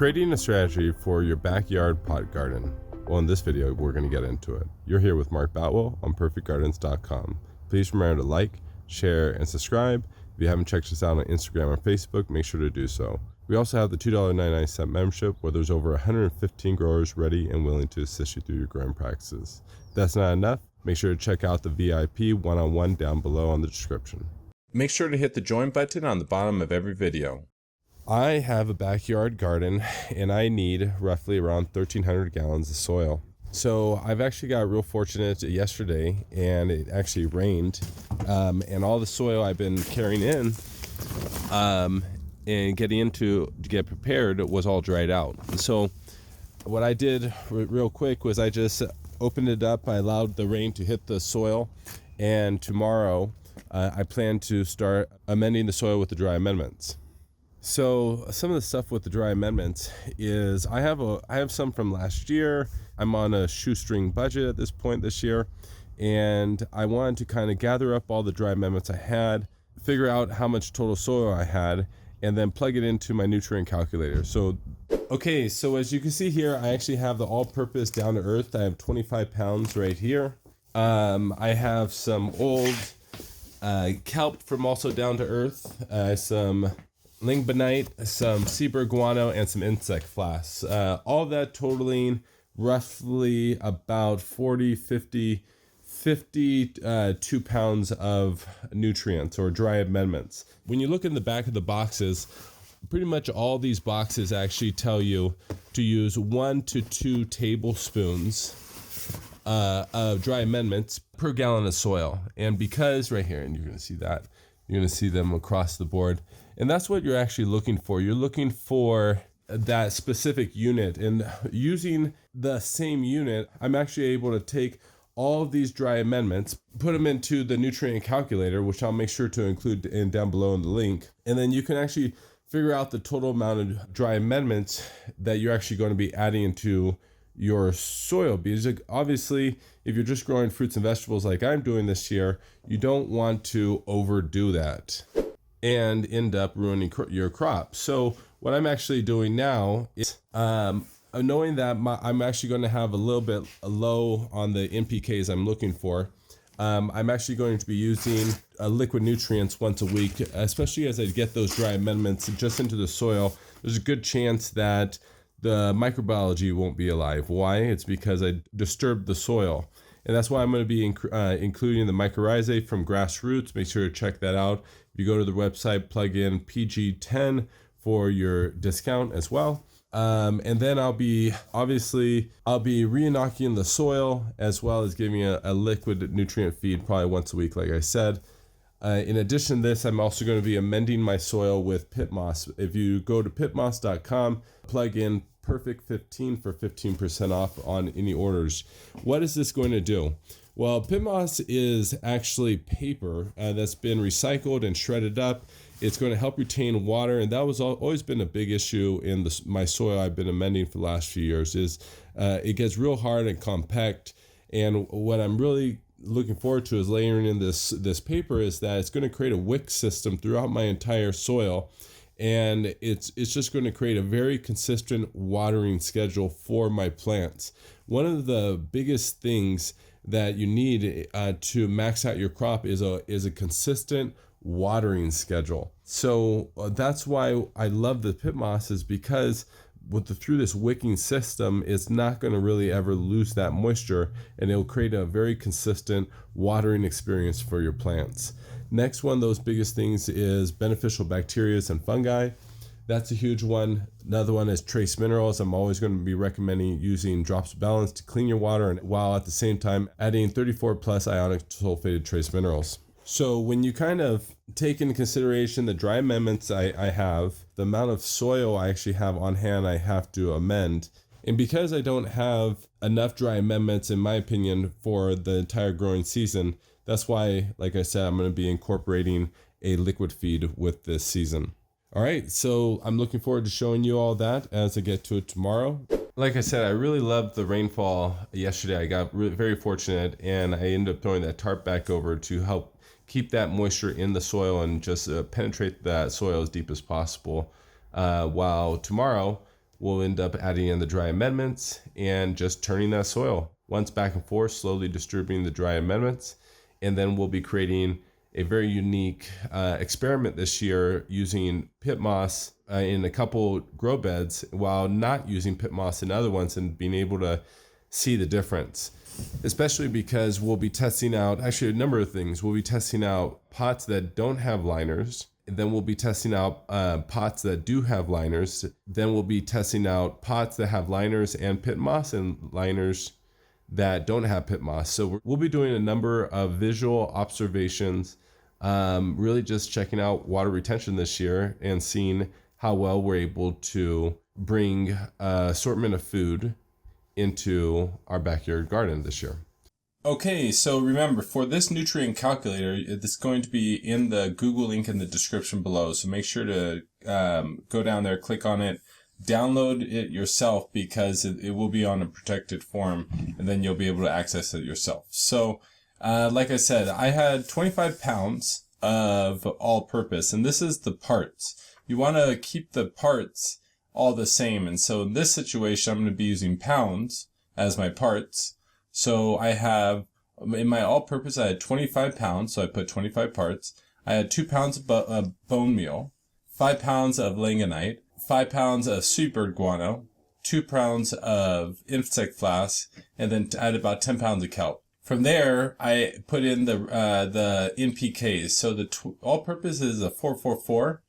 Creating a strategy for your backyard pot garden. Well, in this video, we're going to get into it. You're here with Mark Batwell on perfectgardens.com. Please remember to like, share, and subscribe. If you haven't checked us out on Instagram or Facebook, make sure to do so. We also have the $2.99 membership where there's over 115 growers ready and willing to assist you through your growing practices. If that's not enough, make sure to check out the VIP one-on-one down below on the description. Make sure to hit the join button on the bottom of every video. I have a backyard garden and I need roughly around 1,300 gallons of soil. So I've actually got real fortunate yesterday and it actually rained and all the soil I've been carrying in and getting into to get prepared was all dried out. So what I did real quick was I just opened it up. I allowed the rain to hit the soil, and tomorrow I plan to start amending the soil with the dry amendments. So some of the stuff with the dry amendments is I have some from last year. I'm on a shoestring budget at this point this year, and I wanted to kind of gather up all the dry amendments I had, figure out how much total soil I had, and then plug it into my nutrient calculator. So as you can see here, I actually have the all-purpose down to earth. I have 25 pounds right here. I have some old kelp from also down to earth, some lingbonite, some Seaberg guano, and some insect flasks. All that totaling roughly about 52 pounds of nutrients or dry amendments. When you look in the back of the boxes, pretty much all these boxes actually tell you to use 1 to 2 tablespoons of dry amendments per gallon of soil. And because right here, and you're going to see that, you're going to see them across the board. And that's what you're actually looking for. You're looking for that specific unit. And using the same unit, I'm actually able to take all of these dry amendments, put them into the nutrient calculator, which I'll make sure to include down below in the link. And then you can actually figure out the total amount of dry amendments that you're actually going to be adding into your soil. Because obviously, if you're just growing fruits and vegetables like I'm doing this year, you don't want to overdo that and end up ruining your crop. So what I'm actually doing now is knowing that I'm actually going to have a little bit low on the NPKs I'm looking for. I'm actually going to be using liquid nutrients once a week, especially as I get those dry amendments just into the soil. There's a good chance that the microbiology won't be alive. Why? It's because I disturbed the soil. And that's why I'm going to be including the mycorrhizae from Grassroots. Make sure to check that out. If you go to the website, plug in PG10 for your discount as well. And then I'll be re-inoculating the soil as well as giving a liquid nutrient feed probably once a week, like I said. In addition to this, I'm also going to be amending my soil with pit moss. If you go to pitmoss.com, plug in Perfect15 for 15% off on any orders. What is this going to do? Well, pit moss is actually paper that's been recycled and shredded up. It's going to help retain water, and that was always been a big issue in my soil I've been amending for the last few years. Is it gets real hard and compact, and what I'm really looking forward to is layering in this paper is that it's going to create a wick system throughout my entire soil. And it's just going to create a very consistent watering schedule for my plants. One of the biggest things that you need to max out your crop is a consistent watering schedule. So that's why I love the pit moss, is because through this wicking system, it's not going to really ever lose that moisture, and it'll create a very consistent watering experience for your plants. Next one of those biggest things is beneficial bacteria and fungi. That's a huge one. Another one is trace minerals. I'm always going to be recommending using drops of balance to clean your water, and while at the same time adding 34 plus ionic sulfated trace minerals. So when you kind of take into consideration the dry amendments I have, the amount of soil I actually have on hand I have to amend, and because I don't have enough dry amendments, in my opinion, for the entire growing season, that's why, like I said, I'm going to be incorporating a liquid feed with this season. All right, so I'm looking forward to showing you all that as I get to it tomorrow. Like I said, I really loved the rainfall yesterday. I got very fortunate, and I ended up throwing that tarp back over to help keep that moisture in the soil and just penetrate that soil as deep as possible. While tomorrow, we'll end up adding in the dry amendments and just turning that soil once back and forth, slowly distributing the dry amendments. And then we'll be creating a very unique experiment this year using pit moss in a couple grow beds while not using pit moss in other ones, and being able to see the difference. Especially because we'll be testing out actually a number of things. We'll be testing out pots that don't have liners. Then we'll be testing out pots that do have liners. Then we'll be testing out pots that have liners and pit moss, and liners that don't have pit moss. So we'll be doing a number of visual observations, really just checking out water retention this year and seeing how well we're able to bring assortment of food into our backyard garden this year. Okay, so remember, for this nutrient calculator, it's going to be in the Google link in the description below. So make sure to go down there, click on it, download it yourself, because it will be on a protected form, and then you'll be able to access it yourself. So like I said, I had 25 pounds of all-purpose, and this is the parts. You want to keep the parts all the same. And so in this situation, I'm going to be using pounds as my parts. So I have, in my all-purpose, I had 25 pounds, so I put 25 parts. I had 2 pounds of bone meal, 5 pounds of langonite, 5 pounds of sweetbird guano, 2 pounds of insect flask, and then add about 10 pounds of kelp. From there, I put in the NPKs. So the all-purpose is a 444.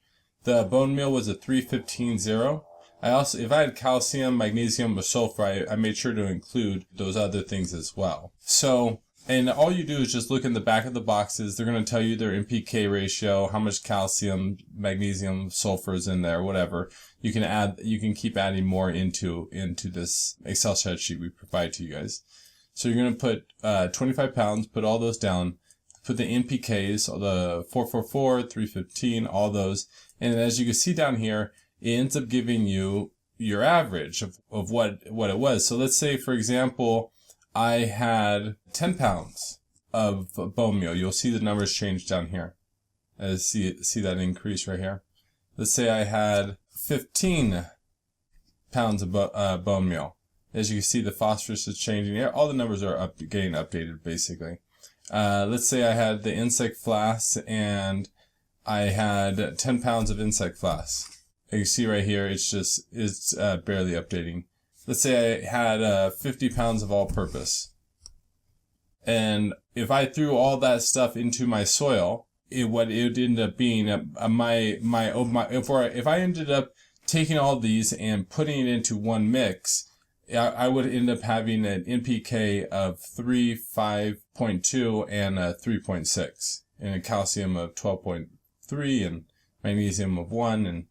The bone meal was a 315-0. I also, if I had calcium, magnesium, or sulfur, I made sure to include those other things as well. So, and all you do is just look in the back of the boxes. They're going to tell you their NPK ratio, how much calcium, magnesium, sulfur is in there, whatever. You can keep adding more into this Excel spreadsheet we provide to you guys. So you're going to put 25 pounds, put all those down, put the NPKs, the 444, 315, all those. And as you can see down here, it ends up giving you your average of what it was. So let's say, for example, I had 10 pounds of bone meal. You'll see the numbers change down here. See that increase right here. Let's say I had 15 pounds of bone meal. As you can see, the phosphorus is changing. All the numbers are getting updated, basically. Let's say I had the insect flask, and I had 10 pounds of insect flask. You can see right here, it's barely updating. Let's say I had 50 pounds of all-purpose. And if I threw all that stuff into my soil, what it would end up being, if I ended up taking all these and putting it into one mix, I would end up having an NPK of 3, 5.2, and 3.6, and a calcium of 12.3, and magnesium of 1, and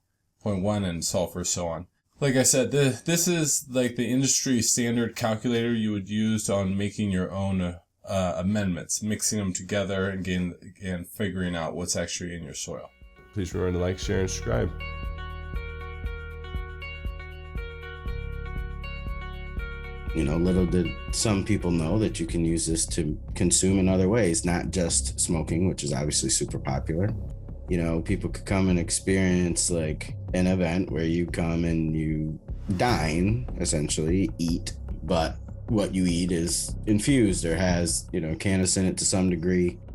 0.1, and sulfur, so on. Like I said, this is like the industry standard calculator you would use on making your own amendments, mixing them together and figuring out what's actually in your soil. Please remember to like, share, and subscribe. You know, little did some people know that you can use this to consume in other ways, not just smoking, which is obviously super popular. You know, people could come and experience like an event where you come and you dine, essentially, eat, but what you eat is infused or has, cannabis in it to some degree.